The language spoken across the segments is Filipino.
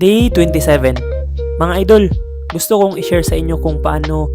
Day 27. Mga idol, gusto kong i-share sa inyo kung paano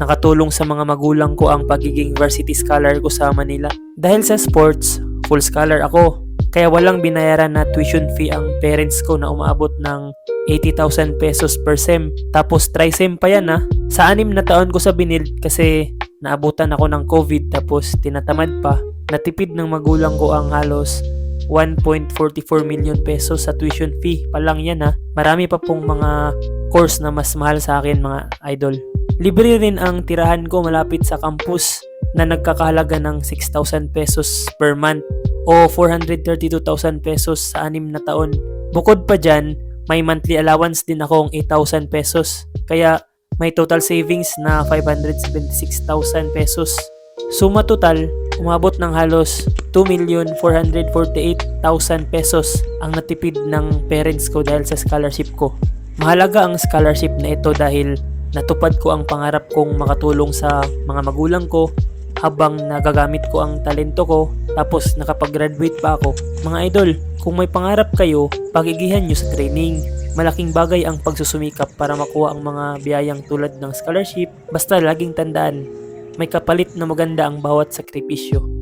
nakatulong sa mga magulang ko ang pagiging varsity scholar ko sa Manila. Dahil sa sports, full scholar ako. Kaya walang binayaran na tuition fee ang parents ko na umaabot ng 80,000 pesos per sem. Tapos tri-sem pa yan Sa 6 na taon ko sa binild kasi naabutan ako ng COVID tapos tinatamad pa. Natipid ng magulang ko ang halos 1.44 million pesos sa tuition fee pa lang yan Marami pa pong mga course na mas mahal sa akin mga idol. Libre rin ang tirahan ko malapit sa campus na nagkakahalaga ng 6,000 pesos per month o 432,000 pesos sa 6 na taon. Bukod pa dyan, may monthly allowance din akong 8,000 pesos. Kaya may total savings na 576,000 pesos. Suma total, umabot ng halos 2,448,000 pesos ang natipid ng parents ko dahil sa scholarship ko. Mahalaga ang scholarship na ito dahil natupad ko ang pangarap kong makatulong sa mga magulang ko habang nagagamit ko ang talento ko tapos nakapag-graduate pa ako. Mga idol, kung may pangarap kayo, pagigihan nyo sa training. Malaking bagay ang pagsusumikap para makuha ang mga biyayang tulad ng scholarship. Basta laging tandaan, may kapalit na maganda ang bawat sakripisyo.